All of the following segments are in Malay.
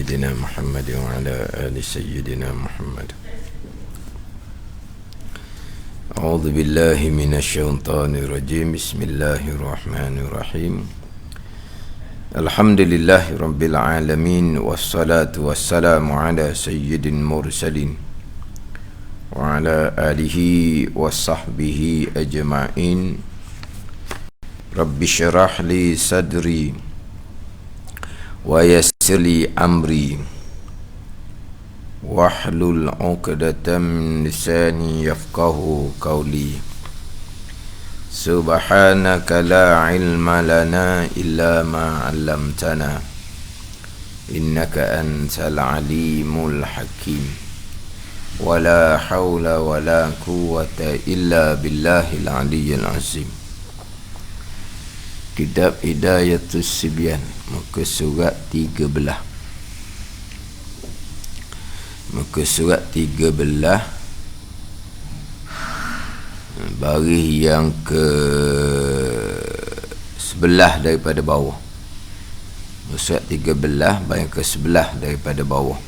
سيدنا محمد وعلى آل سيدنا محمد. أعوذ بالله من الشيطان الرجيم. بسم الله الرحمن الرحيم. الحمد لله رب العالمين، والصلاة والسلام على سيد المرسلين وعلى آله وصحبه أجمعين. رب اشرح لي صدري ويسر لي أمري واحلل عقدة من لساني يفقه قولي. سبحانك لا علم لنا إلا ما علمتنا إنك أنت العليم الحكيم. ولا حول ولا قوة إلا بالله العلي العظيم. Kitab Hidayatus Sibyan, muka surat 13. Muka surat 13, baris yang ke 11 daripada bawah. Muka surat 13, baris yang ke 11 daripada bawah.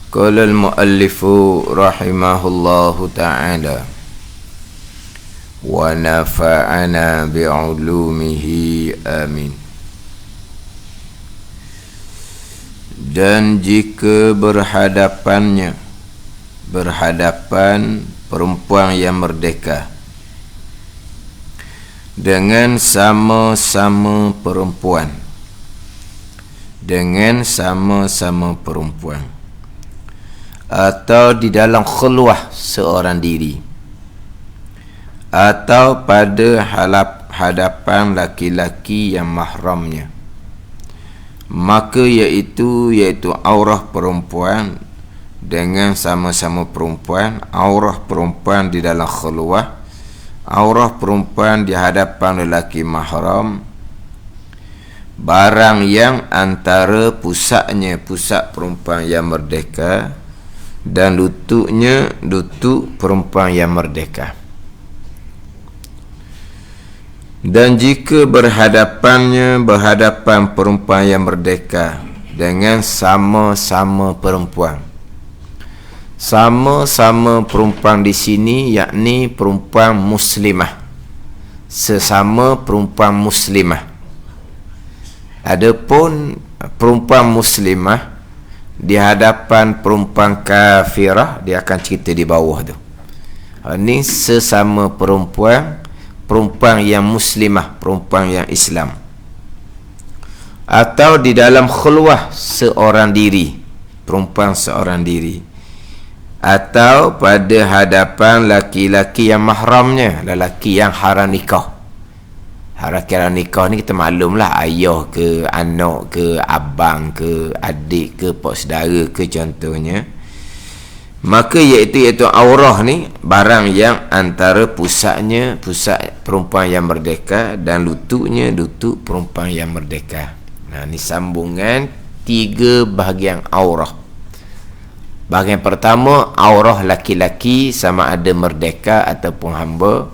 Qala al-muallifu rahimahullahu ta'ala wa nafa'ana bi'ulumihi amin. Dan jika berhadapan perempuan yang merdeka dengan sama-sama perempuan atau di dalam khulwah seorang diri atau pada hadapan laki-laki yang mahramnya, maka iaitu aurah perempuan dengan sama-sama perempuan, aurah perempuan di dalam khulwah, aurah perempuan di hadapan lelaki mahram, barang yang antara pusat perempuan yang merdeka dan lutut perempuan yang merdeka. Dan jika berhadapan perempuan yang merdeka dengan sama-sama perempuan di sini yakni perempuan muslimah, sesama perempuan muslimah. Adapun perempuan muslimah di hadapan perempuan kafirah, dia akan cerita di bawah tu. Ini sesama perempuan yang muslimah, perempuan yang Islam, atau di dalam khulwah seorang diri, perempuan seorang diri, atau pada hadapan laki-laki yang mahramnya, lelaki yang haram nikah. Haram nikah ni kita maklumlah, ayah ke, anak ke, abang ke, adik ke, pak saudara ke contohnya. Maka iaitu aurah ni barang yang antara pusat perempuan yang merdeka dan lutut perempuan yang merdeka. Nah, ni sambungan 3 bahagian aurah. Bahagian pertama, aurah laki-laki sama ada merdeka ataupun hamba.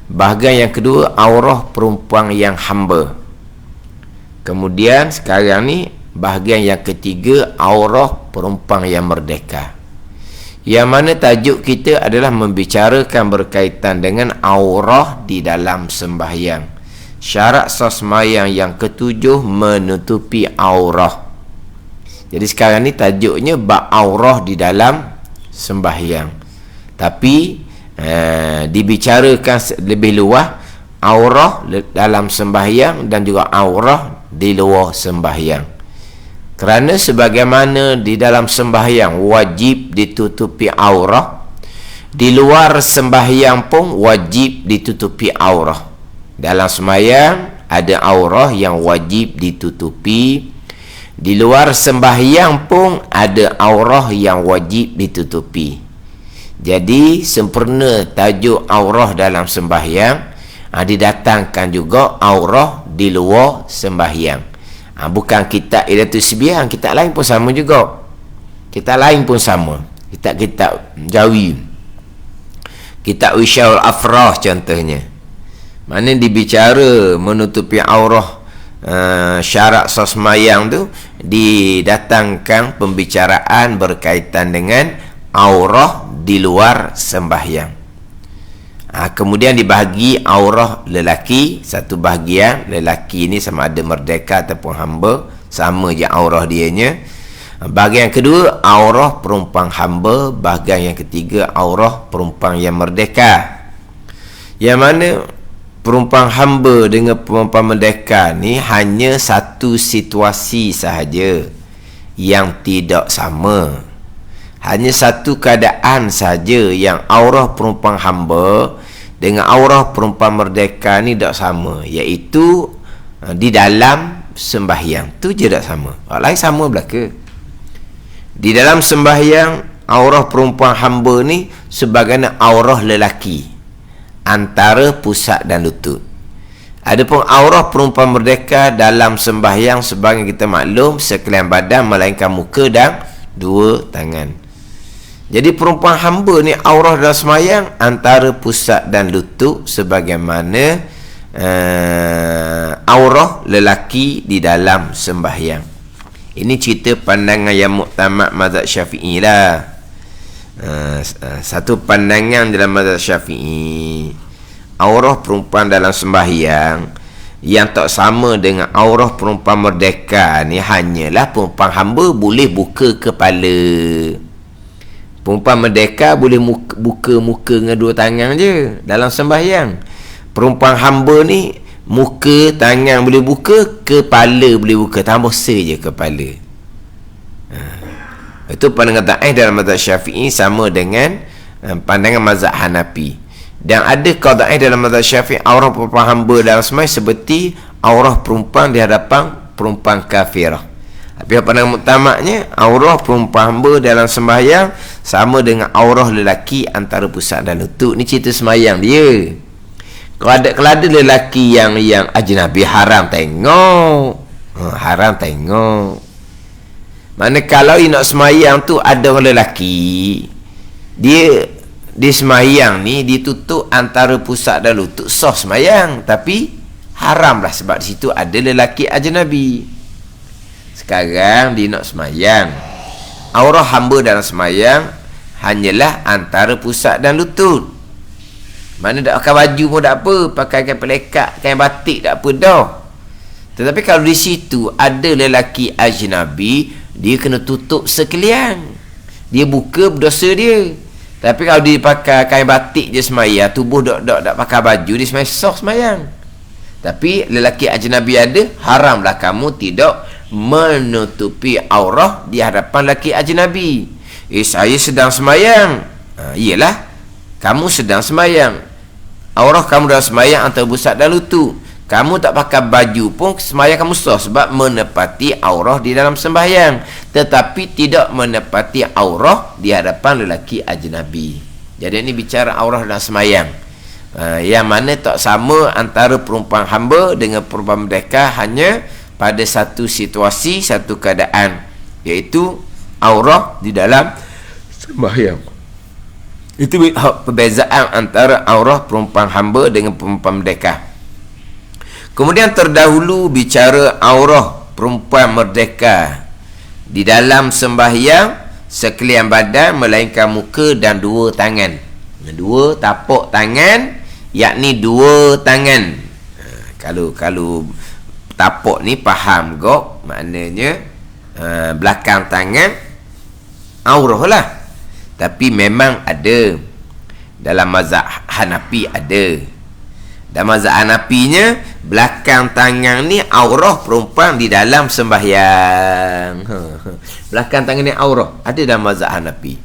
Bahagian yang kedua, aurah perempuan yang hamba. Kemudian sekarang ni bahagian yang ketiga, aurah perempuan yang merdeka. Yang mana tajuk kita adalah membicarakan berkaitan dengan aurah di dalam sembahyang. Syarat sah sembahyang yang ketujuh, menutupi aurah. Jadi sekarang ni tajuknya bab aurah di dalam sembahyang. Tapi dibicarakan lebih luas aurah dalam sembahyang dan juga aurah di luar sembahyang. Kerana sebagaimana di dalam sembahyang wajib ditutupi aurah, di luar sembahyang pun wajib ditutupi aurah. Dalam sembahyang ada aurah yang wajib ditutupi, di luar sembahyang pun ada aurah yang wajib ditutupi. Jadi sempurna tajuk aurah dalam sembahyang, didatangkan juga aurah di luar sembahyang. Bukan kitab Hidayatus Sibyan, kitab lain pun sama juga. Kitab Jawi, kitab Wisyaul Afrah contohnya, mana dibicara menutupi aurah syarat sah sembahyang tu didatangkan pembicaraan berkaitan dengan aurah di luar sembahyang. Kemudian dibahagi aurah lelaki, satu bahagian lelaki ni sama ada merdeka ataupun hamba, sama je aurah dianya. Bahagian kedua aurah perempuan hamba, bahagian yang ketiga aurah perempuan yang merdeka. Yang mana perempuan hamba dengan perempuan merdeka ni hanya satu situasi sahaja yang tidak sama. Hanya satu keadaan sahaja yang aurah perempuan hamba dengan aurah perempuan merdeka ni tak sama, iaitu di dalam sembahyang. Tu je tak sama. Hal lain sama belaka. Di dalam sembahyang aurah perempuan hamba ni sebagaimana aurah lelaki antara pusat dan lutut. Adapun aurah perempuan merdeka dalam sembahyang sebagai kita maklum sekalian badan melainkan muka dan dua tangan. Jadi perempuan hamba ni aurah dalam sembahyang antara pusat dan lutut sebagaimana aurah lelaki di dalam sembahyang. Ini cerita pandangan yang muktamad mazhab Syafi'i lah. Satu pandangan dalam mazhab Syafi'i, aurah perempuan dalam sembahyang yang tak sama dengan aurah perempuan merdeka ni hanyalah perempuan hamba boleh buka kepala. Perempuan merdeka boleh buka muka dengan dua tangan je dalam sembahyang. Perempuan hamba ni muka, tangan boleh buka, kepala boleh buka, tambah saja kepala. Itu pandangan ta'ih dalam mazhab Syafi'i sama dengan pandangan mazhab Hanafi. Dan ada qaul ta'ih dalam mazhab Syafi'i aurah perempuan hamba dalam sembahyang seperti aurah perempuan di hadapan perempuan kafirah. Tapi pandangan muktamadnya aurah perempuan hamba dalam sembahyang sama dengan aurah lelaki antara pusat dan lutut. Ni cerita sembahyang dia. Kalau ada lelaki yang ajnabi haram tengok. Haram tengok. Mana kalau nak semayang tu ada orang lelaki, dia semayang ni ditutup antara pusat dan lutut, sah semayang, tapi haram lah sebab di situ ada lelaki ajnabi. Sekarang dia nak semayang, aurah hamba dalam semayang hanyalah antara pusat dan lutut. Mana tak pakai baju pun tak apa, pakai kain pelekat, kain batik tak apa dah. Tetapi kalau di situ ada lelaki ajnabi, dia kena tutup sekalian. Dia buka berdosa dia. Tapi kalau dia pakai kain batik je semayang, tubuh tak pakai baju, dia semayang sah semayang. Tapi lelaki ajnabi ada, haramlah kamu tidak menutupi aurah di hadapan lelaki ajnabi. Saya sedang semayang. Iyalah, kamu sedang semayang. Aurah kamu dalam semayang antara pusat dan lutut. Kamu tak pakai baju pun semayang kamu sah sebab menepati aurah di dalam sembahyang, tetapi tidak menepati aurah di hadapan lelaki ajnabi. Jadi ini bicara aurah dalam semayang, yang mana tak sama antara perempuan hamba dengan perempuan merdeka hanya pada satu situasi, satu keadaan, iaitu aurah di dalam sembahyang. Itu perbezaan antara aurah perempuan hamba dengan perempuan merdeka. Kemudian terdahulu bicara aurah perempuan merdeka di dalam sembahyang sekalian badan melainkan muka dan dua tangan. Dua tapak tangan, yakni dua tangan. Kalau tapak ni faham gok, maknanya belakang tangan aurah lah. Tapi memang ada dalam mazhab Hanafi ada. Dan mazhab Hanafinya belakang tangan ni aurah perempuan di dalam sembahyang. Belakang tangan ni aurah ada dalam mazhab Hanafi.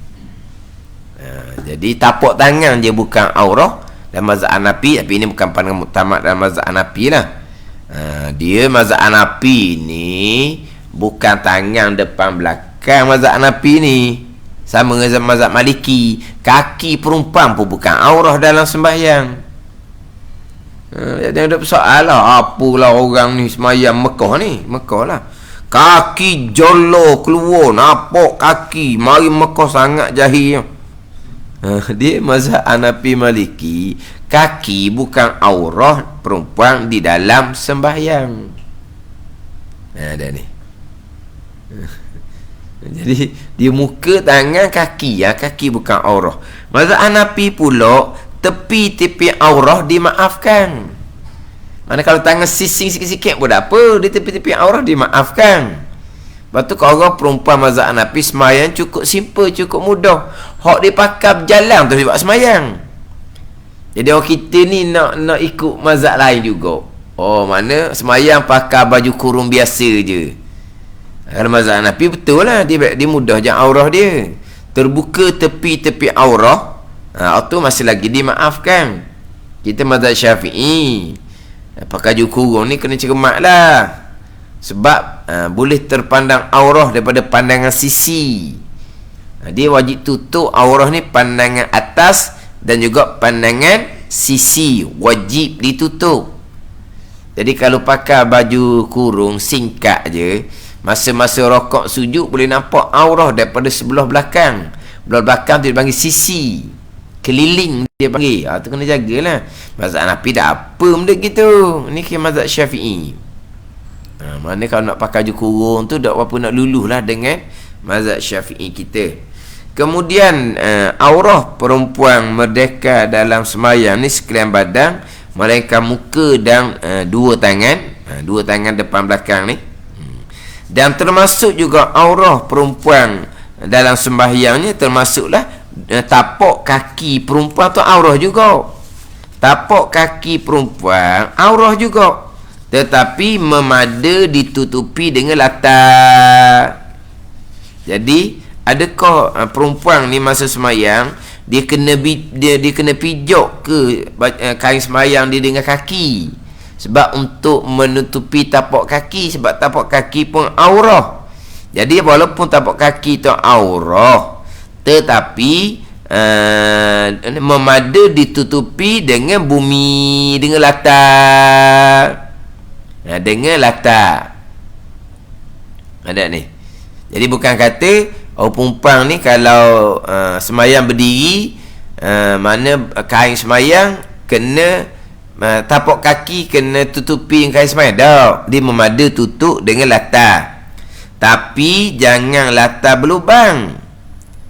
Jadi tapak tangan je bukan aurah dalam mazhab Hanafi, tapi ini bukan pandangan muktamad dalam mazhab Hanafi lah. Dia mazhab Hanafi ni bukan tangan depan belakang mazhab Hanafi ni. Sama dengan mazhab Maliki, kaki perempuan pun bukan aurah dalam sembahyang. Jadi ada persoalan lah, apalah orang ni sembahyang Mekah lah, kaki jolo keluar, nampak kaki, mari Mekah sangat jahil. Dia mazhab Hanafi Maliki, kaki bukan aurah perempuan di dalam sembahyang. Ada ni. Jadi di muka, tangan, kaki, kaki bukan aurah. Mazhab Hanafi pula tepi-tepi aurah dimaafkan. Mana kalau tangan sising sikit-sikit pun tak apa, di tepi-tepi aurah dimaafkan. Lepas tu kalau orang perempuan mazhab Hanafi semayang cukup simple, cukup mudah. Hak dia pakai berjalan tu dia buat semayang. Jadi orang kita ni nak ikut mazhab lain juga. Oh, mana semayang pakai baju kurung biasa je. Kalau mazhab Hanafi betul lah, dia mudah je aurah dia. Terbuka tepi-tepi aurah, itu masih lagi dimaafkan. Kita mazhab Syafi'i, pakai baju kurung ni kena cermat lah. Sebab boleh terpandang aurah daripada pandangan sisi. Dia wajib tutup aurah ni pandangan atas dan juga pandangan sisi, wajib ditutup. Jadi kalau pakai baju kurung singkat je, masa-masa rokok sujud boleh nampak aurah daripada sebelah belakang. Belah belakang tu dia panggil sisi, keliling dia panggil. Tu kena jagalah. Mazhab Hanafi dah apa benda gitu. Ni ke mazhab Syafi'i. Mana kalau nak pakai baju kurung tu tak apa nak luluh lah dengan mazhab Syafi'i kita. Kemudian aurah perempuan merdeka dalam semayang ni sekalian badan, melainkan muka dan dua tangan depan belakang ni. Dan termasuk juga aurah perempuan dalam sembahyangnya, termasuklah tapak kaki perempuan tu aurah juga. Tapak kaki perempuan aurah juga, tetapi memada ditutupi dengan latar. Jadi adakah perempuan ni masa semayang dia kena pijak ke kain semayang dia dengan kaki? Sebab untuk menutupi tapak kaki, sebab tapak kaki pun aurah. Jadi walaupun tapak kaki tu aurah, tetapi memada ditutupi dengan bumi, dengan latar. Dengan latar. Ada ni. Jadi bukan kata perempuan ni kalau semayang berdiri, mana kain semayang kena tapak kaki kena tutupi kain semayang. Tak, dia memada tutup dengan latar. Tapi jangan latar berlubang.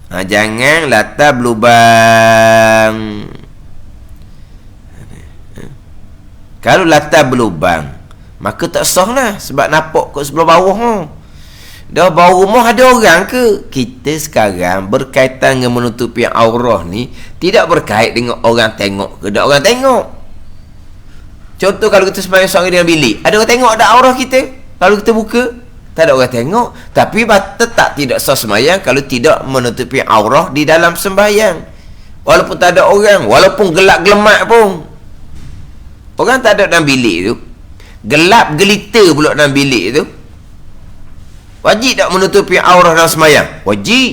Jangan latar berlubang. Kalau latar berlubang, maka tak sah lah. Sebab nampak kat sebelah bawah. Dah bawah rumah ada orang ke? Kita sekarang berkaitan dengan menutupi aurah ni tidak berkait dengan orang tengok ke tak orang tengok. Contoh kalau kita sembahyang seorang dalam bilik, ada orang tengok tak aurah kita? Kalau kita buka, tak ada orang tengok. Tapi tetap tidak sah sembahyang kalau tidak menutupi aurah di dalam sembahyang. Walaupun tak ada orang, walaupun gelap gelemat pun. Orang tak ada dalam bilik tu, gelap gelita pula dalam bilik tu, wajib tak menutupi aurah dalam sembahyang? Wajib.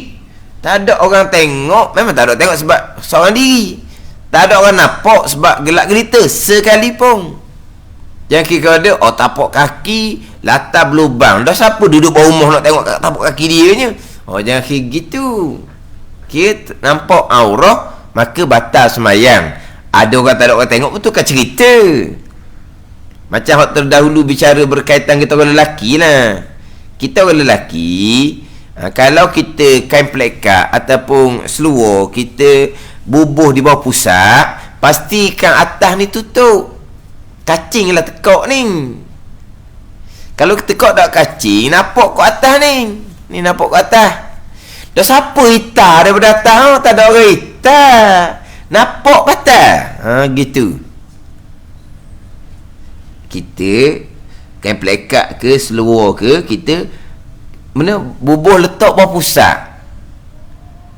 Tak ada orang tengok, memang tak ada tengok sebab seorang diri. Tak ada orang nampak sebab gelap gelita sekalipun. Yang kira ada tapak kaki latar berlubang. Dah siapa duduk bawah rumah nak tengok tapak kaki dia nya? Jangan kira gitu. Kira nampak aurah maka batal sembahyang. Ada orang tak ada orang tengok, betul kan cerita. Macam hak terdahulu bicara berkaitan kita orang lelaki lah. Kita orang lelaki, kalau kita kain plekat ataupun seluar kita bubuh di bawah pusat, pastikan atas ni tutup. Kacing lah tekak ni. Kalau tekak tak kacing, nampak kat atas ni. Ni nampak kat atas. Dah siapa hitam daripada atas? Tak ada orang hitam. Nampak kat atas. Gitu. Kita kain plekat ke seluar ke, kita mana bubuh letak bawah pusat.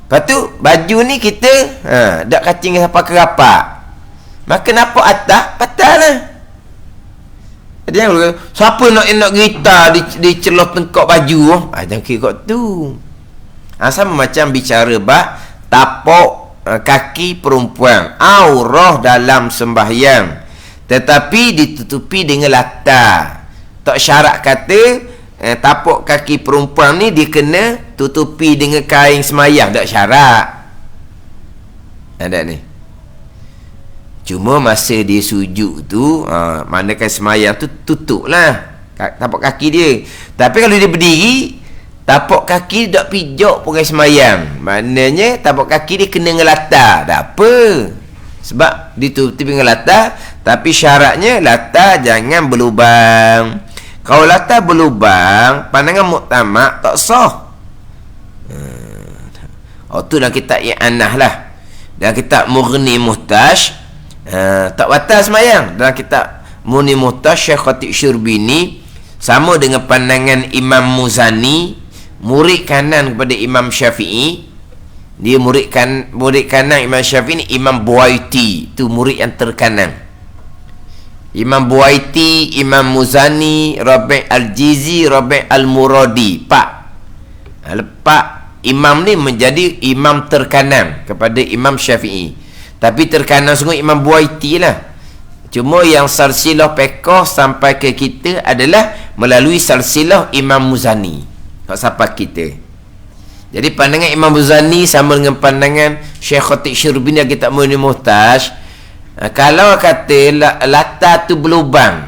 Lepas tu baju ni kita dak kacing sampai ke rapak, maka nampak atas patah lah. Jadi siapa nak gerita di celah tengkok baju, jangan kira kat tu. Sama macam bicara bab tapak kaki perempuan aurah dalam sembahyang, tetapi ditutupi dengan latar. Tak syarat kata tapak kaki perempuan ni dia kena tutupi dengan kain semayang, tak syarat. Ada ni. Cuma masa dia sujud tu, mana kain semayang tu tutup lah. tapak kaki dia. Tapi kalau dia berdiri, tapak kaki tak pijak pun semayang. Maknanya tapak kaki dia kena dengan latar. Tak apa. Sebab ditutupi dengan latar, tapi syaratnya latar jangan berlubang. Kalau latar berlubang, pandangan muktamad tak sah. Tu dalam kitab I'anah lah. Dalam kitab Mughni Muhtaj, tak batal semayang. Dalam kitab Mughni Muhtaj, Syekh Khatib Syurbini sama dengan pandangan Imam Muzani, murid kanan kepada Imam Syafi'i. Dia murid kanan Imam Syafi'i ni Imam Buaiti, tu murid yang terkanan. Imam Buaiti, Imam Muzani, Rabi' Al-Jizi, Rabi' Al-Muradi, Pak. Lepak imam ni menjadi imam terkanan kepada Imam Syafi'i. Tapi terkanan sungguh Imam Buaiti lah. Cuma yang silsilah pekoh sampai ke kita adalah melalui silsilah Imam Muzani. Tak sampai kita. Jadi pandangan Imam Muzani sama dengan pandangan Syekh Khatib Syurbini yang kita Mughni Muhtaj. Kalau kata latar tu berlubang,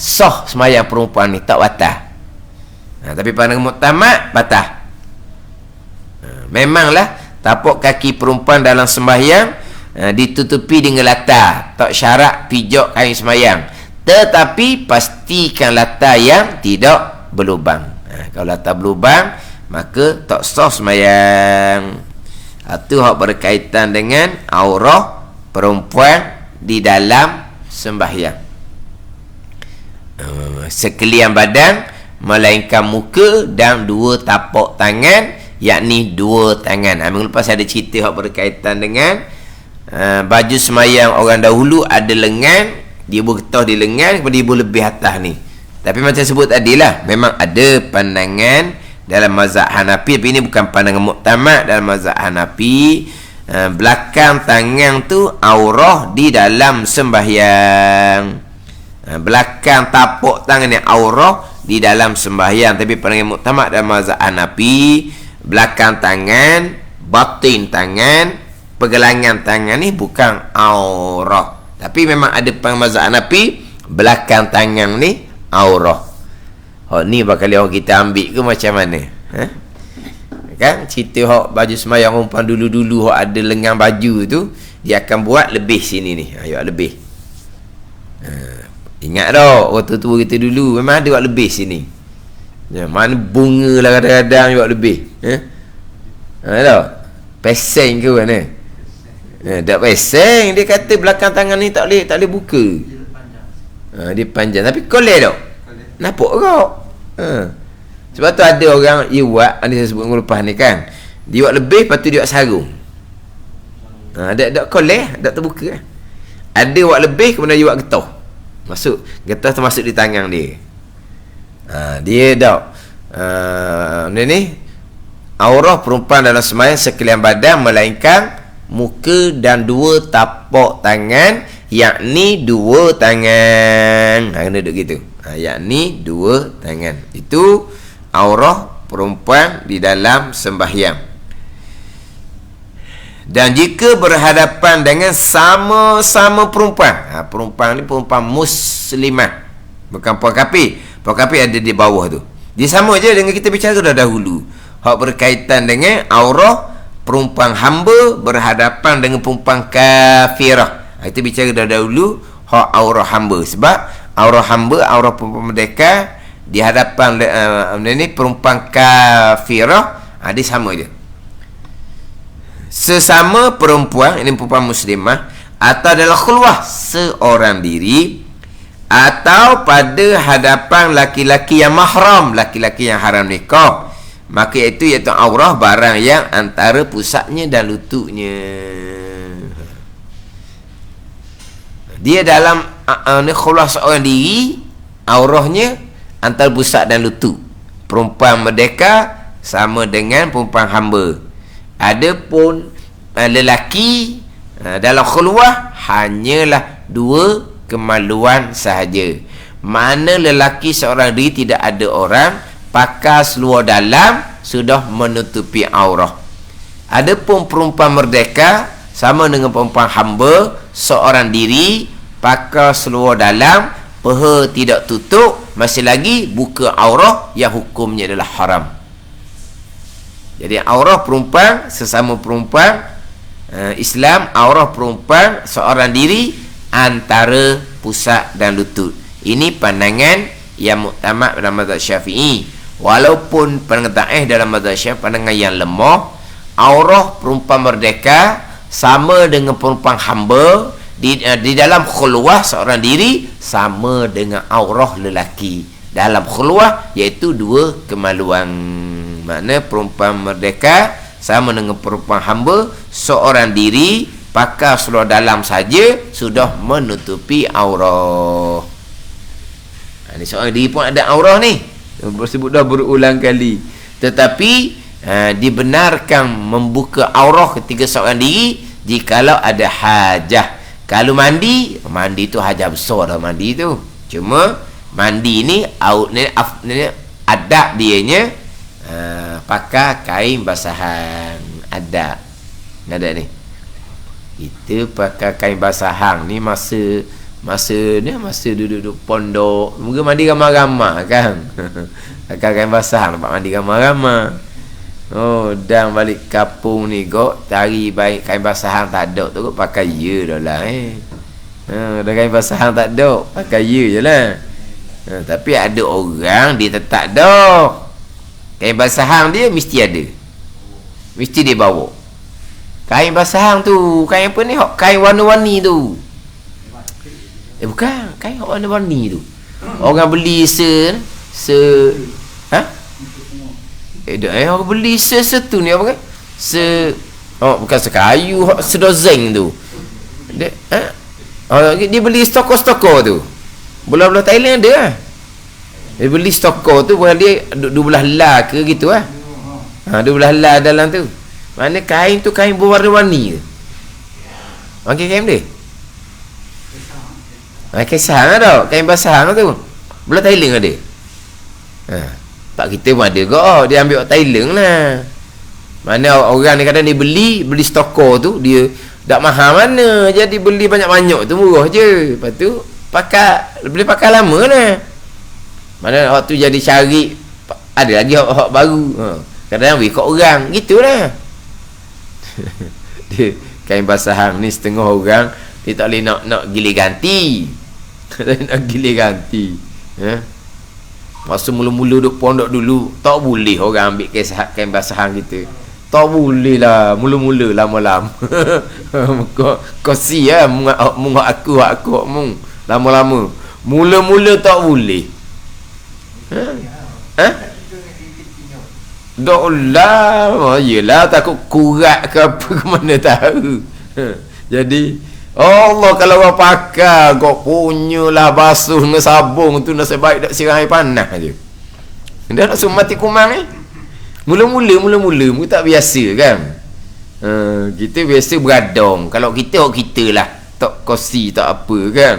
sah semayang perempuan ni, tak batal. Tapi pandangan muktamad batal. Memanglah tapak kaki perempuan dalam sembahyang ditutupi dengan latar, tak syarat pijak kain sembahyang, tetapi pastikan latar yang tidak berlubang. Kalau latar berlubang, maka tak sah sembahyang. Itu hak berkaitan dengan aurah perempuan di dalam sembahyang. Sekalian badan melainkan muka dan dua tapak tangan, yakni dua tangan. Minggu lepas ada cerita yang berkaitan dengan baju semayang orang dahulu ada lengan, dia bergetah di lengan, kemudian dia lebih atas ni. Tapi macam sebut tadi lah, memang ada pandangan dalam mazhab Hanafi, tapi ini bukan pandangan muktamad dalam mazhab Hanafi. Belakang tangan tu aurah di dalam sembahyang. Belakang tapak tangan yang aurah di dalam sembahyang. Tapi pandangan muktamad dalam mazhab Hanafi, belakang tangan, batin tangan, pergelangan tangan ni bukan aurah. Tapi memang ada mazhab Hanafi, belakang tangan ni aurah. Ni bakal orang kita ambil ke macam mana? Kan cerita hak baju semayang umpan dulu-dulu hak ada lengan baju tu, dia akan buat lebih sini ni. Ayat lebih. Ingat dah orang tua kita dulu memang ada buat lebih sini. Mana bunga lah kadang-kadang buat lebih. Tak? Peseng ke mana? Tak peseng. Dia kata belakang tangan ni tak boleh buka. Dia panjang. Tapi kolej tak? Nampak kau? Sebab tu ada orang dia buat, ada saya sebut minggu lepas ni kan, dia buat lebih, lepas tu dia buat sarung. Ada kolej, tak terbuka. Ada buat lebih, kemudian dia buat getah. Getah tu masuk di tangan dia. Dia tak ni aurah perempuan dalam sembahyang sekalian badan melainkan muka dan dua tapak tangan, yakni dua tangan. Kena duduk gitu. Yakni dua tangan. Itu aurah perempuan di dalam sembahyang. Dan jika berhadapan dengan sama-sama perempuan, perempuan ni perempuan muslimah, bukan puan kafir. Puan kafir ada di bawah tu. Dia sama je dengan kita bicara dah dahulu. Hak berkaitan dengan aurah perempuan hamba berhadapan dengan perempuan kafirah. Kita bicara dah dahulu hak aurah hamba. Sebab aurah hamba, aurah perempuan merdeka di hadapan ni perempuan kafirah, dia sama je. Sesama perempuan, ini perempuan muslimah, atau dalam khulwah seorang diri, atau pada hadapan laki-laki yang mahram, laki-laki yang haram nikah, maka iaitu aurah barang yang antara pusatnya dan lututnya. Dia dalam khulwah seorang diri, aurahnya antara pusat dan lutut. Perempuan merdeka sama dengan perempuan hamba. Adapun lelaki dalam khulwah hanyalah dua kemaluan sahaja. Mana lelaki seorang diri tidak ada orang, pakai seluar dalam sudah menutupi aurah. Adapun perempuan merdeka sama dengan perempuan hamba seorang diri, pakai seluar dalam Peha tidak tutup, masih lagi buka aurah yang hukumnya adalah haram. Jadi aurah perempuan sesama perempuan, Islam aurah perempuan seorang diri antara pusat dan lutut. Ini pandangan yang muktamad dalam mazhab Syafi'i. Walaupun pandangan dalam mazhab Syafi'i pandangan yang lemah, aurah perempuan merdeka sama dengan perempuan hamba di dalam khulwah seorang diri sama dengan aurah lelaki dalam khulwah, iaitu dua kemaluan. Makna perempuan merdeka sama dengan perempuan hamba seorang diri, pakai seluar dalam saja sudah menutupi aurah. Ini seorang diri pun ada aurah ni, disebut dah berulang kali. Tetapi dibenarkan membuka aurah ketika seorang diri jikalau ada hajah. Kalau mandi tu hajah besar dah mandi tu. Cuma mandi ni adab dianya pakai kain basahan. Adab ni kita pakai kain basahan ni masa duduk pondok, mungkin mandi ramai-ramai kan. Pakai kain basahan nampak mandi ramai-ramai. Oh, dan balik kampung ni kok cari baik kain basahan tak ada tu kok pakai ye dah lah dah kain basahan tak ada pakai ye je lah. Tapi ada orang dia tetap dah kain basahan dia mesti ada, mesti dia bawa kain basahan tu. Kain apa ni, kain warna-warni tu, bukan kain warna-warni tu. Orang beli orang beli setu ni apa kan? Bukan sekayu, sedozen tu. Dia beli stoko-stoko tu. Belah-belah Thailand ada lah. Dia beli stoko tu, dia dua belah lah ke gitu lah. Dua belah lah dalam tu. Mana kain tu kain berwarna-warni tu. Okey, kain dia. Kain sahang ada, kain basah tu. Belah Thailand ada. Tak kita pun ada kok. Dia ambil Thailand lah. Mana orang ni kadang dia beli stoko tu, dia tak mahal mana, jadi beli banyak-banyak tu murah je. Lepas tu boleh pakai lama lah. Mana waktu jadi cari ada lagi hak baru. Kadang ikut orang gitulah. Dia kain basahan ni setengah orang dia tak boleh nak gilir ganti. Nak gilir ganti. Masa mula-mula duk pondok dulu tak boleh orang ambil kain basahan kita. Tak boleh lah mula-mula, lama-lama. Kosi lah mung aku mung lama-lama. Mula-mula tak boleh. Tak lah. Yelah takut kurat ke apa ke mana tahu. Jadi Allah kalau orang pakai kau punyalah basuh dengan sabung tu nasib baik tak siram air panas je. Dah nak suruh mati kumang ni. Mula-mula tak biasa kan. Kita biasa beradong. Kalau kita lah tak kosi tak apa kan.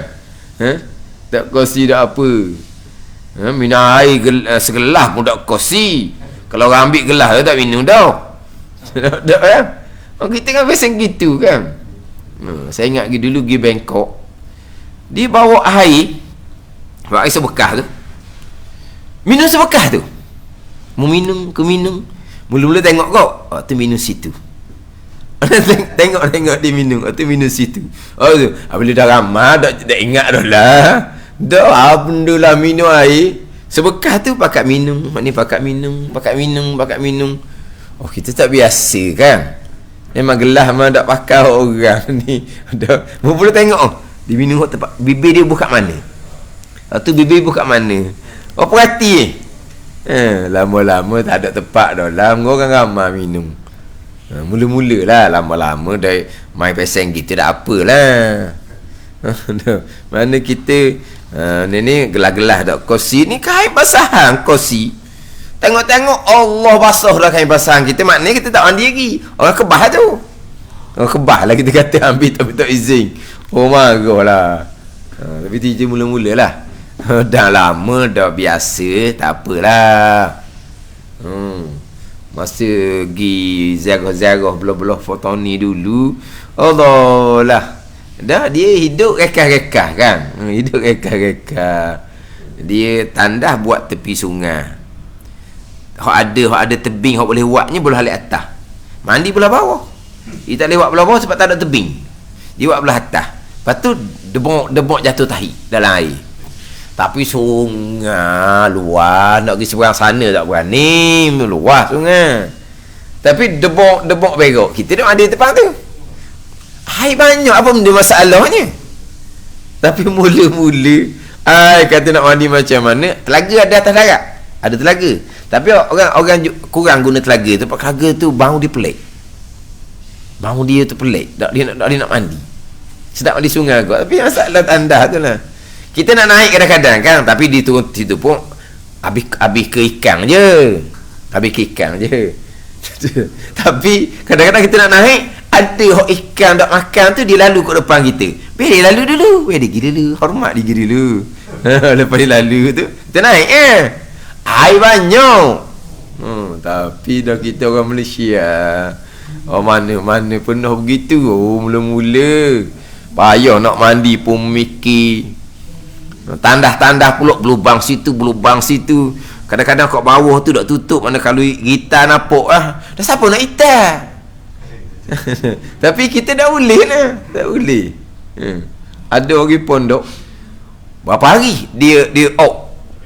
Tak kosi tak apa. Minum air segelas pun tak kosi. Kalau orang ambil gelas dia tak minum dah. Tak kan. Kita kan biasa gitu kan. Saya ingat dulu pergi Bangkok, dia bawa air sebekas tu, minum sebekas tu, minum mula-mula tengok kau tu minum situ. tengok dia minum tu minum situ. Tu bila dah ramai tak ingat dah lah. Dah alhamdulillah minum air sebekas tu pakat minum. Ni pakat minum. Kita tak biasa kan. Memang gelas memang tak pakai orang ni. Dah boleh tengok dia minum tempat bibir dia buka mana. Tu bibir buka mana. Perhati lama-lama tak ada tempat dah lah. Orang ramai minum. Mula-mula lah, lama-lama dah main peseng kita dah apalah. Mana kita ni gelas-gelas tak kosi ni kain basahan kosi. Tengok-tengok Allah basah dah kain basahan kita. Maknanya kita tak mandi lagi. Orang kebah tu. Orang kebah lah kita kata ambil tapi tak izin. Marah lah. Tapi tu mula-mula lah. Dah lama dah biasa, tak apalah. Masa pergi ziarah-ziarah belah-belah Fotoni dulu, Allah lah. Dah dia hidup rekah-rekah kan. Hidup rekah-rekah. Dia tandas buat tepi sungai. Hak ada tebing hak boleh buatnya belah balik atas. Mandi belah bawah. Dia tak lewat belah bawah sebab tak ada tebing. Dia buat belah atas. Lepas tu debok jatuh tahi dalam air. Tapi sungai luar, nak pergi seberang sana tak berani, luas sungai. Tapi debok berok. Kita duduk ada tempat tu. Air banyak, apa benda masalahnya? Tapi mula-mula kata nak mandi macam mana, telaga ada atas darat. Ada telaga. Tapi orang kurang guna telaga tu. Sebab telaga tu bau dia pelik. Bau dia tu pelik. Dia nak mandi. Sedap mandi sungai kot. Tapi masalah tandas tu lah. Kita nak naik kadang-kadang kan, tapi di turun situ pun habis ke ikan je. Tapi kadang-kadang kita nak naik, ada ikan nak makan tu dia lalu kat depan kita. Biar dia lalu dulu. Biar dia pergi dulu. Hormat dia pergi dulu. Lepas dia lalu tu, kita naik air banyak. Tapi dah kita orang Malaysia. Mana-mana pernah begitu. Mula-mula payah nak mandi pun mikir. Tandas-tandas pulak berlubang situ. Kadang-kadang kat bawah tu dak tutup. Mana kalau gitar napok dah siapa nak gitar? Tapi kita dah boleh lah. Tak boleh. Ada orang pondok berapa hari dia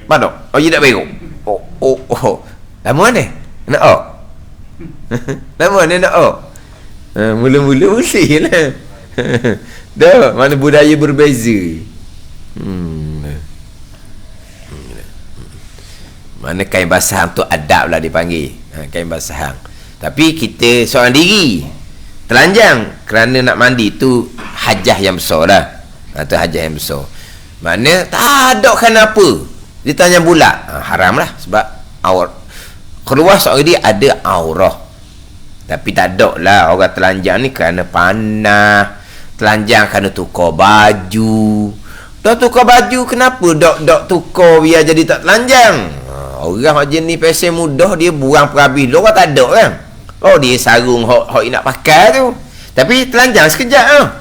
mana? Dia tak berok. Lama mana? Nak Lama mana nak mula-mula boleh lah. Dah mana budaya berbeza. Mana kain basahang tu adab lah dipanggil. Kain basahang. Tapi kita seorang diri telanjang kerana nak mandi tu hajah yang besar lah. Tu hajah yang besar. Mana tak ada kenapa dia tanya bulat. Haram lah sebab keluar seorang dia ada aurah. Tapi tak ada lah orang telanjang ni kerana panas, telanjang kerana tukar baju. Dah tukar baju kenapa dok tukar biar jadi tak telanjang? Orang macam ni pasal mudah dia buang perhabis. Orang tak ada kan. Dia sarung hok nak pakai tu. Tapi telanjang sekejap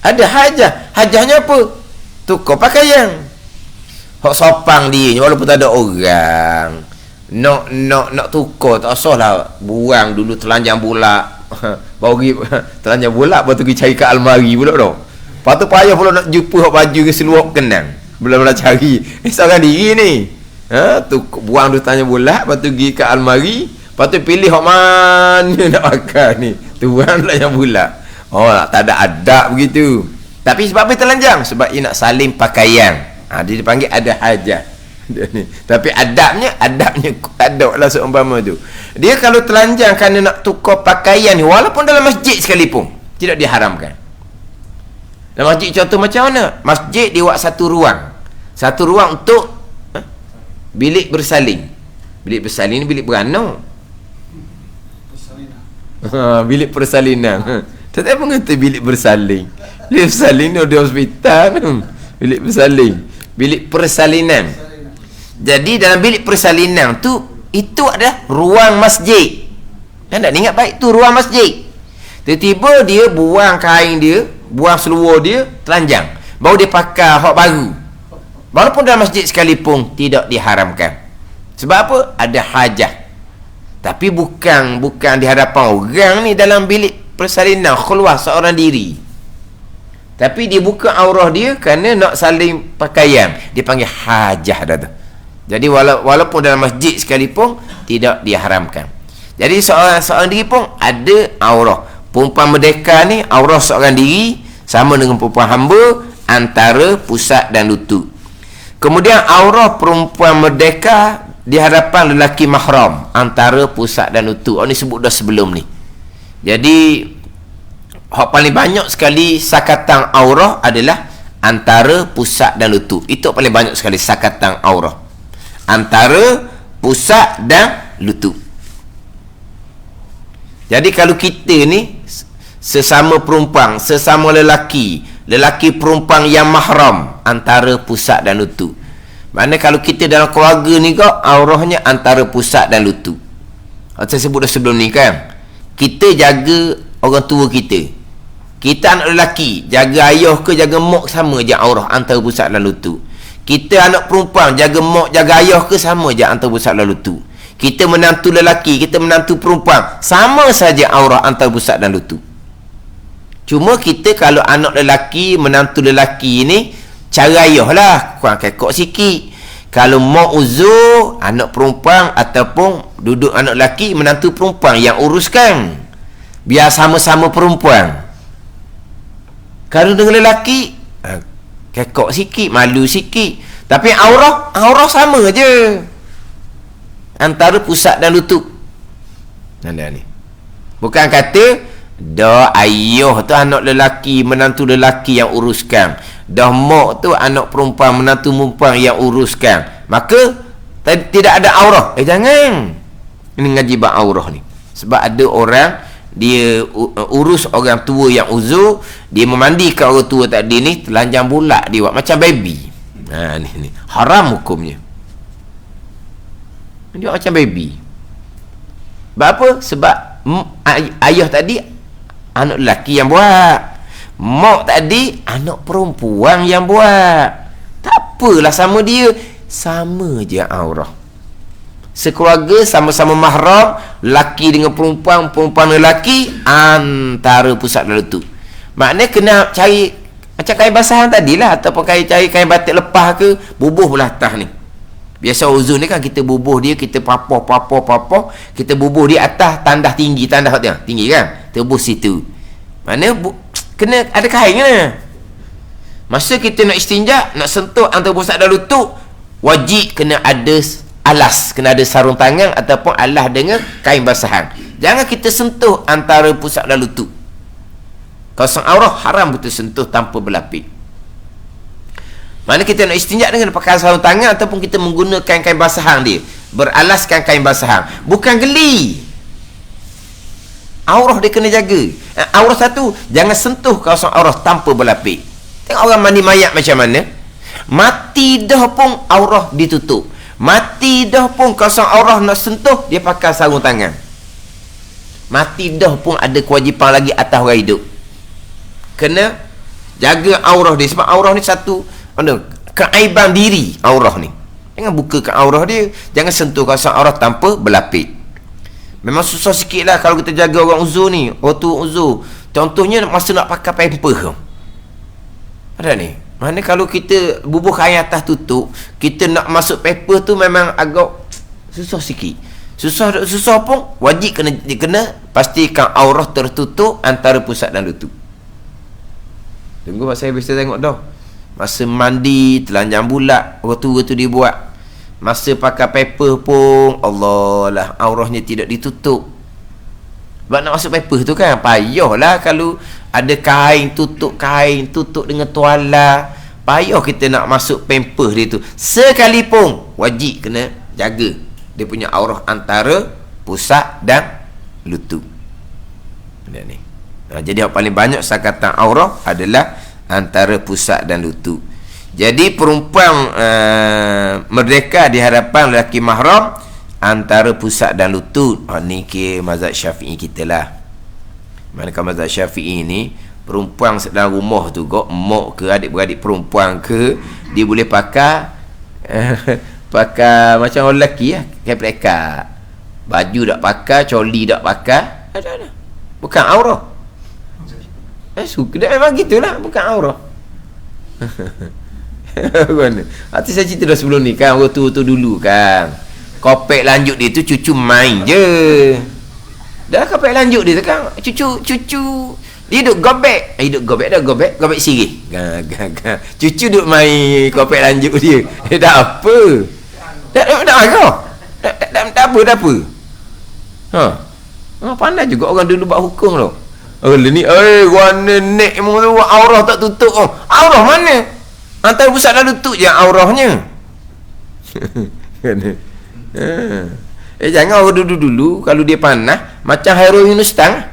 Ada hajah. Hajahnya apa? Tukar pakaian. Hok sopang dia walaupun tak ada orang. Nak tukar tak usah lah. Buang dulu telanjang bulat. Baru pergi telanjang bulat lepas tu pergi cari kat almari pula dah. Lepas tu payah pula nak jumpa hok baju ke seluar kenang. Belum cari. Seorang diri ni. Tu buang dulu tanya bulat, lepas tu pergi ke almari, lepas tu pilih hok mana nak makan ni. Tuan lah yang bulat. Tak ada adab begitu. Tapi sebab apa telanjang? Sebab dia nak saling pakaian. Dia dipanggil ada hajah. Tapi adabnya adab lah seumpama tu. Dia kalau telanjang kerana nak tukar pakaian ni, walaupun dalam masjid sekalipun, tidak diharamkan. Dalam masjid contoh macam mana? Masjid dia buat satu ruang untuk bilik bersalin. Bilik bersalin ni bilik beranak. Bilik persalinan. Tetapi apa kata bilik bersalin? Bilik bersalin ni ada hospital. Bilik bersalin. Bilik persalinan. Jadi dalam bilik persalinan tu, itu adalah ruang masjid. Dan tak ingat baik tu ruang masjid. Tiba-tiba dia buang kain dia, buang seluar dia, telanjang. Baru dia pakai hak baru. Walaupun dalam masjid sekalipun tidak diharamkan. Sebab apa? Ada hajah. Tapi bukan di hadapan orang ni dalam bilik persalinan khulwah seorang diri. Tapi dia buka aurah dia kerana nak saling pakaian. Dia panggil hajah dah tu. Jadi walaupun dalam masjid sekalipun tidak diharamkan. Jadi seorang diri pun ada aurah. Perempuan merdeka ni aurah seorang diri sama dengan perempuan hamba antara pusat dan lutut. Kemudian aurah perempuan merdeka di hadapan lelaki mahram antara pusat dan lutut. Ini sebut dah sebelum ni. Jadi hak paling banyak sekali sakatan aurah adalah antara pusat dan lutut. Itu paling banyak sekali sakatan aurah. Antara pusat dan lutut. Jadi kalau kita ni sesama perempuan, sesama lelaki perempuan yang mahram antara pusat dan lutut. Mana kalau kita dalam keluarga ni kau aurahnya antara pusat dan lutut. Saya sebut dah sebelum ni kan. Kita jaga orang tua kita. Kita anak lelaki, jaga ayah ke jaga mak sama je aurah antara pusat dan lutut. Kita anak perempuan, jaga mak jaga ayah ke sama je antara pusat dan lutut. Kita menantu lelaki, kita menantu perempuan, sama saja aurah antara pusat dan lutut. Cuma kita kalau anak lelaki, menantu lelaki ni, cara ayah lah, kurang kekok sikit. Kalau mak uzur, anak perempuan ataupun duduk anak lelaki, menantu perempuan yang uruskan. Biar sama-sama perempuan. Kalau dengan lelaki, kekok sikit, malu sikit. Tapi aurah sama je. Antara pusat dan lutut. Nanda ni. Bukan kata, dah ayah tu anak lelaki, menantu lelaki yang uruskan. Dah mak tu anak perempuan, menantu perempuan yang uruskan. Maka, tidak ada aurah. Jangan. Ini ngaji bab aurah ni. Sebab ada orang, dia urus orang tua yang uzur, dia memandikan orang tua tadi ni, telanjang bulat dia buat macam baby. Ni haram hukumnya. Dia buat macam baby. Sebab apa? Sebab ayah tadi anak lelaki yang buat, mak tadi anak perempuan yang buat. Tak apalah sama dia, sama je aurah. Sekeluarga sama-sama mahram, laki dengan perempuan, perempuan dengan lelaki, antara pusat dan lutut. Maknanya kena cari macam kain basahan tadilah, ataupun cari kain batik lepas ke, bubuh belah atas ni. Biasa uzun ni kan kita bubuh dia, kita papah, kita bubuh dia atas tandah tinggi, tandah tinggi kan, tebus situ. Maknanya kena ada kain kan. Masa kita nak istinja, nak sentuh antara pusat dan lutut, wajib kena ada alas, kena ada sarung tangan ataupun alas dengan kain basahan. Jangan kita sentuh antara pusat dan lutut. Kawasan aurah haram kita sentuh tanpa berlapik. Mana kita nak istinja dengan pakai sarung tangan ataupun kita menggunakan kain basahan dia, beralaskan kain basahan. Bukan geli. Aurah dia kena jaga. Aurah satu, jangan sentuh kawasan aurah tanpa berlapik. Tengok orang mandi mayat macam mana. Mati dah pun aurah ditutup. Mati dah pun kawasan aurah nak sentuh, dia pakai sarung tangan. Mati dah pun ada kewajipan lagi atas orang hidup. Kena jaga aurah dia. Sebab aurah ni satu keaiban diri aurah ni. Jangan bukakan aurah dia, jangan sentuh kawasan aurah tanpa berlapik. Memang susah sikit lah kalau kita jaga orang uzur ni, orang tua uzur. Contohnya masa nak pakai pamper, ada ni, mana kalau kita bubuh kain atas tutup, kita nak masuk paper tu memang agak susah sikit. Susah pun wajib kena pastikan aurah tertutup antara pusat dan lutut. Tunggu saya biasa tengok dah. Masa mandi telanjang bulat orang tua tu dia buat. Masa pakai paper pun Allah lah, aurahnya tidak ditutup. Sebab nak masuk paper tu kan payahlah. Kalau ada kain tutup dengan tuala, payah kita nak masuk pampers dia tu. Sekalipun wajib kena jaga dia punya aurah antara pusat dan lutut. Ni. Jadi yang paling banyak sakatan aurah adalah antara pusat dan lutut. Jadi perempuan merdeka di hadapan lelaki mahram antara pusat dan lutut. Ni ke mazhab Syafi'i kita lah. Manakala mazhab Syafi'i ni, perempuan dalam rumah tu kok, mak ke adik-beradik perempuan ke, dia boleh pakai pakai macam orang lelaki lah, kain pelekat. Baju tak pakai, coli tak pakai, ada. Bukan aurah. Suka dia memang gitulah, bukan aurah. Mana? Hati saya cerita dah sebelum ni kan, orang tu dulu kan, kopek lanjut dia tu cucu main je. Dah kopek lanjut dia tu kan, cucu dia duduk gobek sirih. Cucu duduk main kopek lanjut dia. Dah apa? Dah apa? Pandai juga orang dulu buat hukum tu. Ni gua nenek mu aurah tak tutup. Aurah mana? Antara pusat dan lutut je aurahnya. Jangan orang dulu kalau dia panas macam Hairul Yunustan,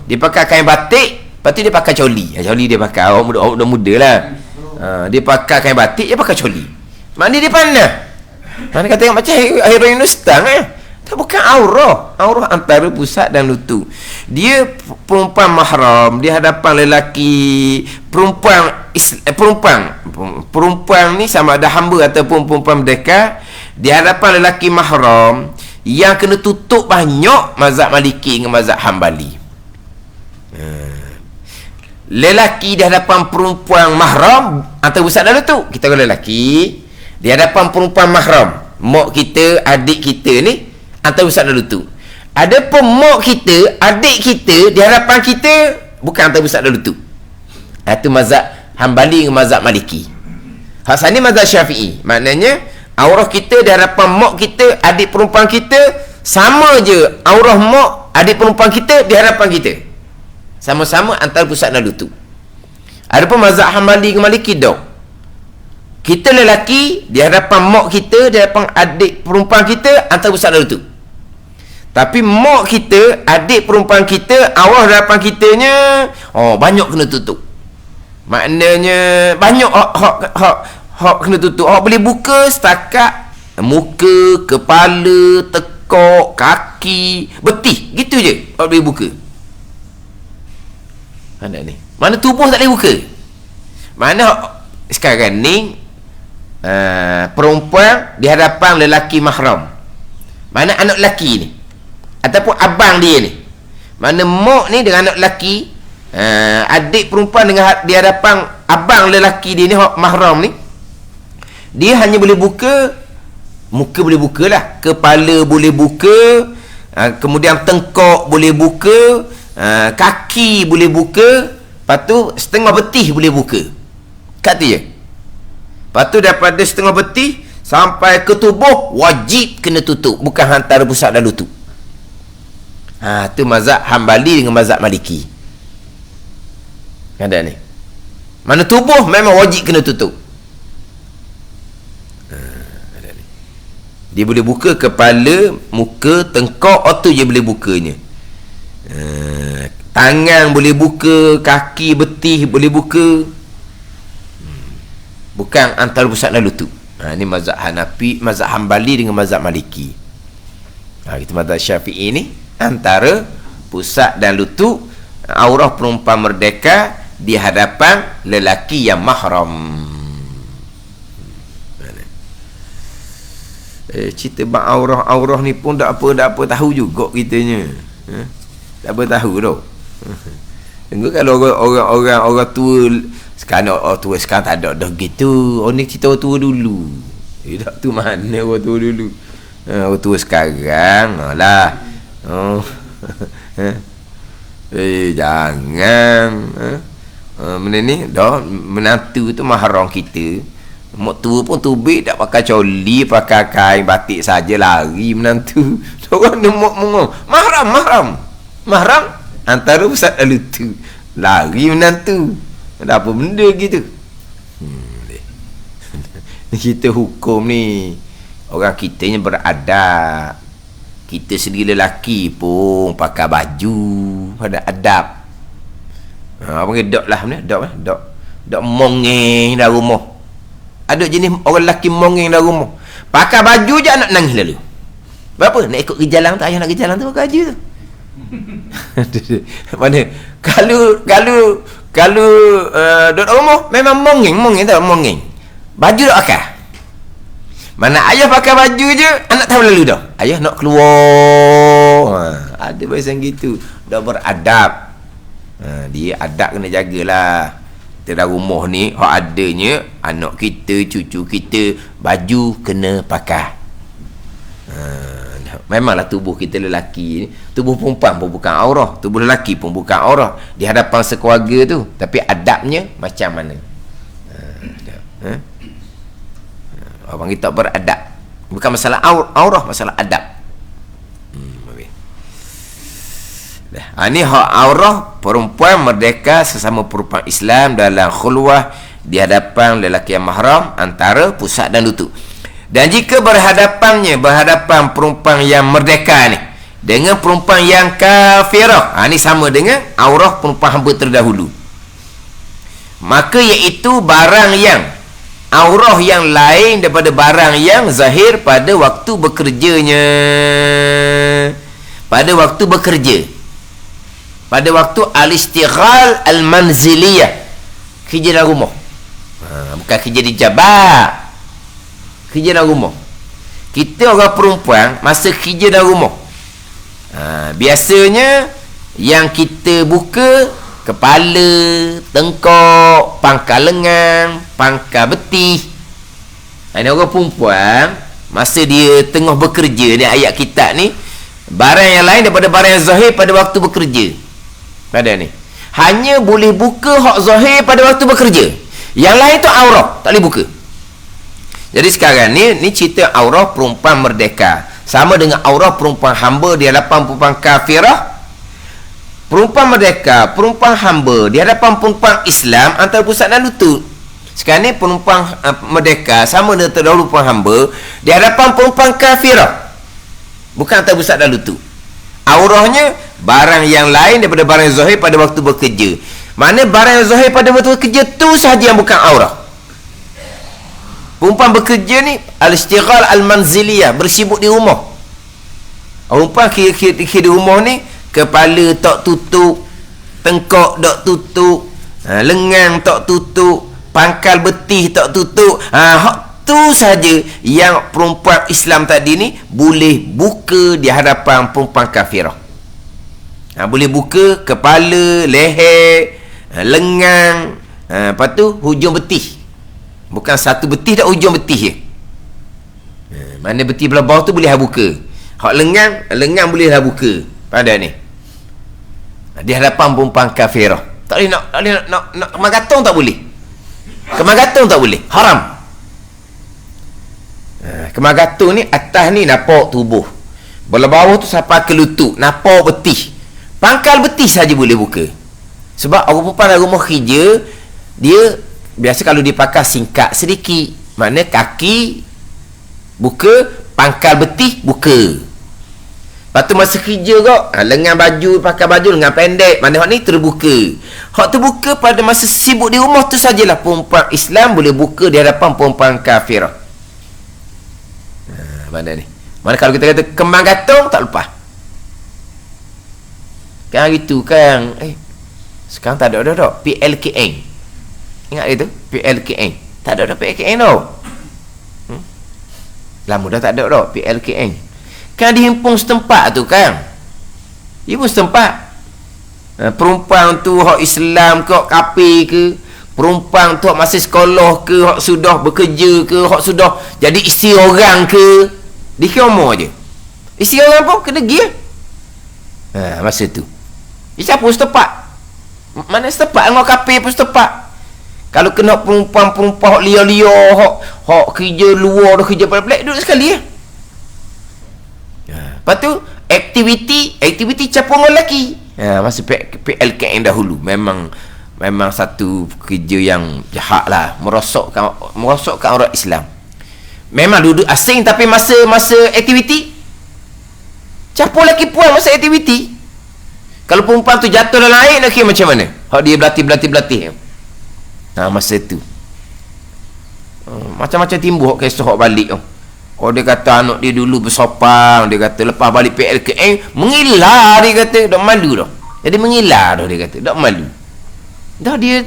dia pakai kain batik, lepas tu dia pakai coli. Coli dia pakai, orang muda lah. Dia pakai kain batik, dia pakai coli. Mana dia panas? Mana kata macam Hairul Yunustan bukan aurah. Aurah antara pusat dan lutut. Dia perempuan mahram di hadapan lelaki. Perempuan ni sama ada hamba ataupun perempuan merdeka di hadapan lelaki mahram yang kena tutup banyak mazhab Maliki dengan mazhab Hambali. Lelaki di hadapan perempuan mahram antara pusat dan lutut. Kita kata lelaki di hadapan perempuan mahram, mak kita, adik kita ni antara pusat dan lutut. Adapun mak kita, adik kita di hadapan kita bukan antara pusat dan lutut. Itu mazhab Hambali dengan mazhab Maliki. Hak sana mazhab Syafi'i. Maknanya aurah kita di hadapan mak kita, adik perempuan kita sama je aurah mak, adik perempuan kita di hadapan kita. Sama-sama antara pusat dan lutut. Adapun mazhab Hambali dengan Maliki dok. Kita lelaki di hadapan mak kita, di hadapan adik perempuan kita antara pusat dan lutut. Tapi mak kita, adik perempuan kita, aurah di hadapan kitanya banyak kena tutup. Maknanya banyak hak kena tutup. Hak boleh buka setakat muka, kepala, tekak, kaki, betih, gitu je hak boleh buka. Mana ni? Mana tubuh tak boleh buka? Mana sekarang ni perempuan di hadapan lelaki mahram. Mana anak lelaki ni? Ataupun abang dia ni? Mana mak ni dengan anak lelaki, adik perempuan dengan di hadapan abang lelaki dia ni mahram ni, dia hanya boleh buka muka, boleh buka lah, kepala boleh buka, kemudian tengkok boleh buka, kaki boleh buka, lepas tu setengah betih boleh buka. Kat tu je. Lepas tu daripada setengah betih sampai ke tubuh wajib kena tutup, bukan antara pusat dan lutut. Tu mazhab Hambali dengan mazhab Maliki. Ada ni. Mana tubuh memang wajib kena tutup. Dia boleh buka kepala, muka, tengkok, tu je boleh bukanya. Tangan boleh buka, kaki, betih boleh buka. Bukan antara pusat dan lutut. Ini mazhab Hanafi, mazhab Hambali dengan mazhab Maliki. Kita mazhab Syafi'i ni antara pusat dan lutut aurah perempuan merdeka di hadapan lelaki yang mahram. Cerita bab aurah ni pun tak apa tahu juga kitanya. Tak apa tahu dah. Tengok kalau orang tua sekarang, orang tua sekarang tak ada dah gitu. Orang ni cerita orang tua dulu. Tak tu mana orang tua dulu. Orang tua sekarang lah. Jangan. Benda ni dah menantu tu mahram kita. Mak tua pun tubik tak pakai coli, pakai kain batik saja lari menantu. Orang ni mahram antara pusat dan lutut, lari menantu. Ada apa benda gitu? Kita hukum ni orang kita yang beradab. Kita sendiri lelaki pun pakai baju pada adab. Panggil dok lah ni, dok mongeng dalam rumah. Ada jenis orang lelaki mongeng dalam rumah, pakai baju je anak nangis lalu. Berapa? Nak ikut ke jalan tu, ayah nak ke jalan tu pakai baju tu. Mana? Kalau duduk rumah memang mongeng tak mongeng. Baju tak pakai. Mana ayah pakai baju je, anak tahu lalu dah. Ayah nak keluar. Ada bahasa gitu. Dah beradab. Dia adab kena jagalah. Kita dah rumah ni, hak adanya anak kita, cucu kita, baju kena pakai. Memanglah tubuh kita lelaki ni, tubuh perempuan pun bukan aurah, tubuh lelaki pun bukan aurah di hadapan sekeluarga tu, tapi adabnya macam mana? Orang kita beradab, bukan masalah aurah, masalah adab. Ini hak aurah perempuan merdeka sesama perempuan Islam dalam khulwah di hadapan lelaki yang mahram antara pusat dan lutut. Dan jika berhadapan perempuan yang merdeka ni dengan perempuan yang kafirah, ini sama dengan aurah perempuan hamba terdahulu, maka iaitu barang yang aurah yang lain daripada barang yang zahir pada waktu bekerjanya. Pada waktu bekerja, pada waktu al-istighal al-manziliyah, kerja dalam rumah. Bukan kerja di jabat, kerja dalam rumah. Kita orang perempuan masa kerja dalam rumah, biasanya yang kita buka kepala, tengkok, pangkal lengan, pangkal betih. Ini orang perempuan masa dia tengah bekerja, ni ayat kitab ni, barang yang lain daripada barang yang zahir pada waktu bekerja. Pada ni hanya boleh buka hak zahir pada waktu bekerja, yang lain tu aurah, tak boleh buka. Jadi sekarang ni cerita aurah perempuan merdeka, sama dengan aurah perempuan hamba di hadapan perempuan kafirah. Perempuan merdeka, perempuan hamba di hadapan perempuan Islam antara pusat dan lutut. Sekarang ni perempuan merdeka sama dengan terdahulu perempuan hamba di hadapan perempuan kafirah, bukan antara pusat dan lutut. Aurahnya barang yang lain daripada barang yang zahir pada waktu bekerja. Mana barang yang zahir pada waktu bekerja tu sahaja yang bukan aurah. Perempuan bekerja ni al-istighal al-manziliyah, bersibuk di rumah. Perempuan kira di rumah ni, kepala tak tutup, tengkok tak tutup, lengan tak tutup, pangkal betih tak tutup. Tu saja yang perempuan Islam tadi ni boleh buka di hadapan perempuan kafirah. Boleh buka kepala, leher, lengan, lepas tu hujung betih. Bukan satu betih, tak hujung betih je. Mana betih belah bawah tu boleh buka. Hak lengan boleh buka. Pada ni di hadapan perempuan kafirah. Tak boleh nak kemagatong, tak boleh. Kemagatong tak boleh, haram. Kemagatong ni atas ni nampak tubuh, belah bawah tu sampai ke lutut, nampak betih. Pangkal betih saja boleh buka. Sebab orang perempuan dalam rumah kerja, dia biasa kalau dia pakai singkat sedikit, makna kaki buka, pangkal betih buka. Lepas tu masa kerja kok, lengan baju, pakai baju lengan pendek, mana hak ni terbuka. Hak terbuka pada masa sibuk di rumah tu sajalah perempuan Islam boleh buka di hadapan perempuan kafirah. Mana ni? Mana kalau kita kata kembang gantung, tak lepas. Kan gitu kan. Sekarang tak ada PLKN. Ingat itu? PLKN. Tak ada PLKN tau. Lama dah tak ada PLKN. Kan dihimpun setempat tu kan. Himpun setempat. Perempuan tu hak Islam ke, hak kafir ke, perempuan tu hak masih sekolah ke, hak sudah bekerja ke, hak sudah jadi isteri orang ke, dikira je. Isteri orang pun kena pergi. Masa tu siapa setempat? Mana setempat dengan kafir pun setempat. Kalau kena perempuan-perempuan hak liar-liar, hak kerja luar dah, kerja pelik-pelik, duduk sekali Lepas tu aktiviti capung orang lelaki. Masa PLKN dahulu memang satu kerja yang jahat lah, merosokkan orang Islam. Memang duduk asing, tapi masa aktiviti capung lelaki puan masa aktiviti. Kalau perempuan tu jatuh dalam air, nak kira macam mana? Hak dia berlatih. Masa tu macam-macam timbul hak kisah hak balik tu. Dia kata anak dia dulu bersopang, dia kata lepas balik PLKN mengilar, dia kata dak malu dah. Jadi mengilar dah, dia kata dak malu. Dah dia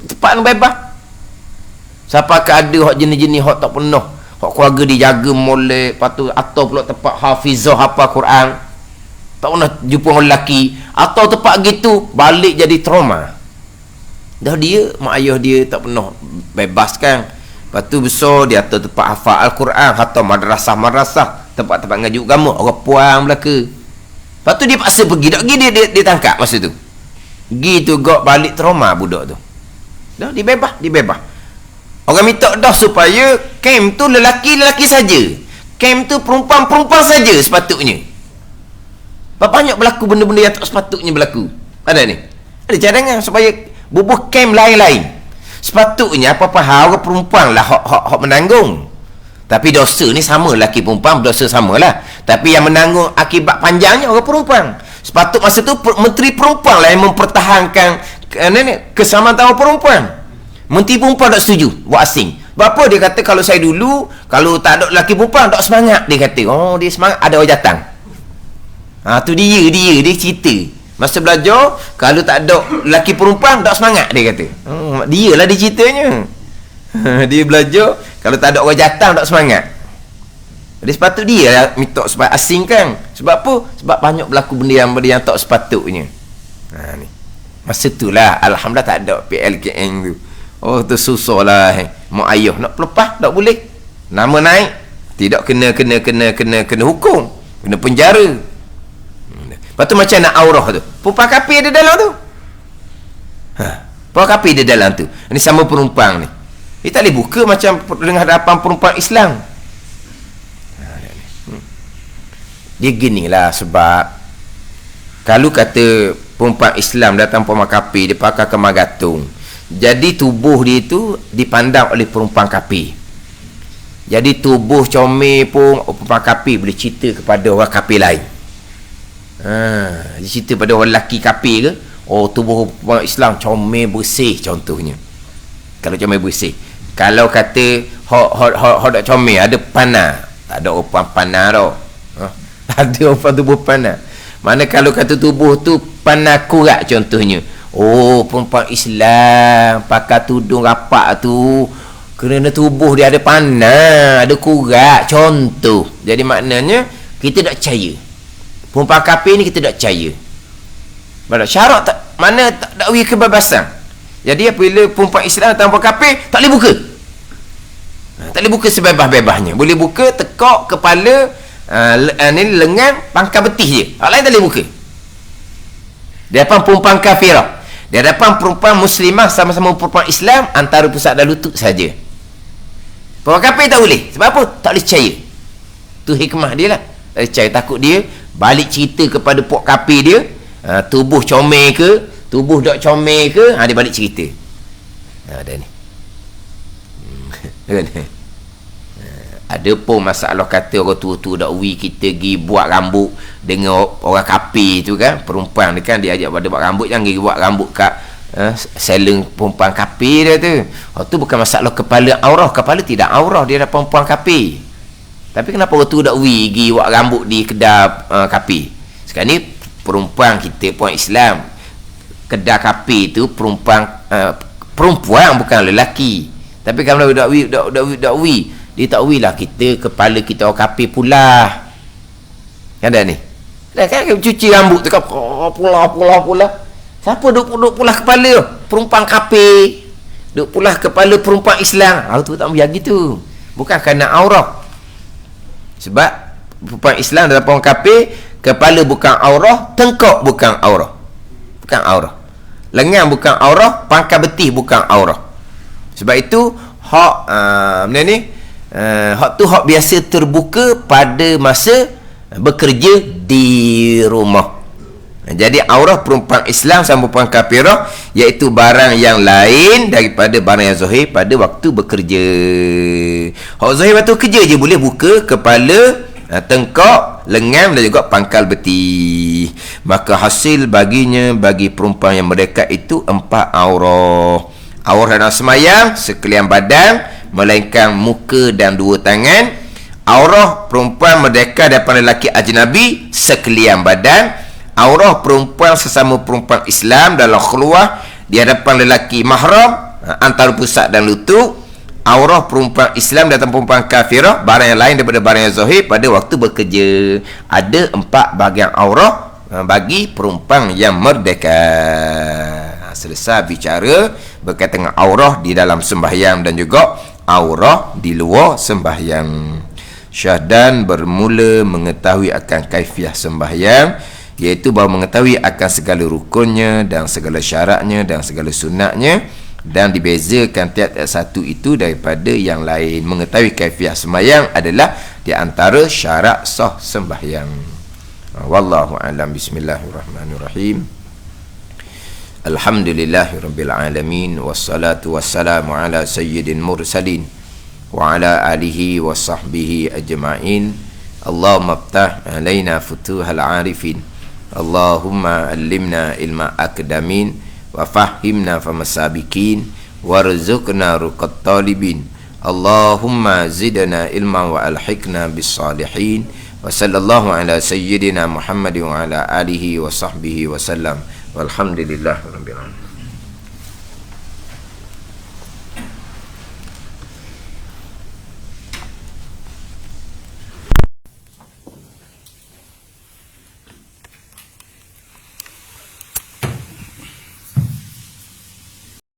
tepat bebas. Siapa ke ada hak jenis-jenis hak tak pernah, hak keluarga dijaga molek, lepas tu atau pula tempat hafizah hafal Quran, tak pernah jumpa orang lelaki, atau tempat gitu balik jadi trauma. Dah dia mak ayah dia tak pernah bebaskan. Lepas tu besar dia atur tempat hafal Al-Quran, atau madrasah, tempat-tempat ngaji agama, orang puang belaka. Lepas tu dia paksa pergi, tak pergi dia tangkap masa tu. Pergi tu gak balik trauma budak tu. Dah dibebas. Orang minta dah supaya camp tu lelaki-lelaki saja. Camp tu perempuan-perempuan saja sepatutnya. Banyak berlaku benda-benda yang tak sepatutnya berlaku. Ada ni. Ada cadangan supaya bubuh camp lain-lain. Sepatutnya apa-apa hal orang perempuan lah hak menanggung. Tapi dosa ni sama, lelaki perempuan dosa samalah. Tapi yang menanggung akibat panjangnya orang perempuan. Sepatut masa tu menteri perempuan lah yang mempertahankan kesamaan tahu perempuan. Menteri perempuan tak setuju buat asing. Sebab apa dia kata kalau saya dulu, kalau tak ada lelaki perempuan tak semangat, dia kata. Oh, dia semangat ada orang datang. Tu dia cerita. Masa belajar, kalau tak ada lelaki perempuan tak semangat, dia kata. Dia lah dia ceritanya. Dia belajar, kalau tak ada orang datang tak semangat. Jadi sepatut dia lah minta supaya asingkan. Sebab apa? Sebab banyak berlaku benda yang tak sepatutnya. Ni. Masa tu lah, alhamdulillah tak ada PLKN tu. Oh, tu susah lah. Mak ayah nak pelepah tak boleh. Nama naik, tidak kena hukum, kena penjara. Lepas tu macam nak aurah tu. Perempuan kafir ada dalam tu. Perempuan kafir ada dalam tu. Ini sama penumpang ni. Dia tak boleh buka macam dengan hadapan perempuan Islam. Dia ginilah sebab kalau kata perempuan Islam datang perempuan kafir, dia pakai kemar gantung. Jadi tubuh dia tu dipandang oleh perempuan kafir. Jadi tubuh comel pun perempuan kafir boleh cerita kepada orang kafir lain. Dia cerita pada orang lelaki kafir ke, oh tubuh perempuan Islam comel bersih contohnya. Kalau comel bersih. Kalau kata hok tak comel, ada panah. Tak ada orang panah tau. Ada orang tubuh panah. Mana kalau kata tubuh tu panah kurat contohnya. Oh, perempuan Islam pakai tudung rapat tu kerana tubuh dia ada panah, ada kurat contoh. Jadi maknanya kita tak percaya. Perempuan kafir ni kita tak percaya. Mana syarat tak, mana tak wih kebebasan. Jadi apabila perempuan Islam atau perempuan kafir tak boleh buka. Tak boleh buka sebebas-bebasnya. Boleh buka tekak kepala, ni lengan, pangkal betih je. Hal lain tak boleh buka. Di hadapan perempuan kafirah, di hadapan perempuan muslimah sama-sama perempuan Islam, antara pusat dan lutut saja. Perempuan kafir tak boleh. Sebab apa? Tak boleh percaya. Tu hikmah dia lah. Tak boleh percaya. Takut dia balik cerita kepada pok kafir dia, tubuh comel ke, tubuh tak comel ke, dia balik cerita. Ada ni. Ada pun masalah kata orang tua-tua dakwi kita pergi buat rambut dengan orang kafir tu kan, perempuan ni kan dia ajak pada buat rambut, jangan pergi buat rambut kat salon perempuan kafir dia tu. Tu bukan masalah kepala aurah, kepala tidak aurah, dia ada perempuan kafir. Tapi kenapa orang tua dakwi pergi buat rambut di kedai kafir? Sekarang ni perempuan kita, perempuan Islam, kedai kafir tu perempuan bukan lelaki. Tapi kalau dakwi dia tak wilah kita kepala kita orang kafir pula. Kan dah ni. Dah kan cuci rambut tu kan pula. Siapa duk pulah kepala tu? Perempuan kafir. Duk pulah kepala perempuan Islam. Tu tak biar gitu. Bukan kerana aurah. Sebab perempuan Islam dalam perempuan kafir, kepala bukan aurah, tengkok bukan aurah. Bukan aurah. Lengan bukan aurah, pangkal betih bukan aurah. Sebab itu hak benda ni hak tu hak biasa terbuka pada masa bekerja di rumah. Jadi aurah perempuan Islam sama perempuan kafirah iaitu barang yang lain daripada barang yang zahir pada waktu bekerja. Hak zahir waktu kerja je boleh buka kepala, tengkok, lengan dan juga pangkal betih. Maka hasil baginya bagi perempuan yang merdeka itu 4 aurah. Aurah dalam semayang sekalian badan, melainkan muka dan 2 tangan. Aurah perempuan merdeka daripada lelaki ajnabi sekalian badan. Aurah perempuan sesama perempuan Islam dalam khulwah di hadapan lelaki mahram, antara pusat dan lutut. Aurah perempuan Islam dan perempuan kafirah, barang yang lain daripada barang yang zahir pada waktu bekerja. Ada 4 bahagian aurah bagi perempuan yang merdeka. Selesai bicara berkaitan dengan aurah di dalam sembahyang dan juga aurah di luar sembahyang. Syahdan bermula mengetahui akan kaifiah sembahyang, iaitu bahawa mengetahui akan segala rukunnya dan segala syaratnya dan segala sunatnya, dan dibezakan tiap-tiap satu itu daripada yang lain. Mengetahui kaifiah sembahyang adalah di antara syarat sah sembahyang. Wallahu a'lam. Bismillahirrahmanirrahim. Alhamdulillahirabbil alamin, wassalatu wassalamu ala sayyidil mursalin wa ala alihi wa sahbihi ajma'in. Allahumma iftah alaina futuhal arifin, Allahumma allimna ilma akdamin, wa fahimna famasabikin, warzuqna ruqat talibin. Allahumma zidna ilman wa alhiqna bis salihin. Wa sallallahu ala sayyidina Muhammad wa ala alihi wa sahbihi wa sallam. Walhamdulillah rabbil alamin.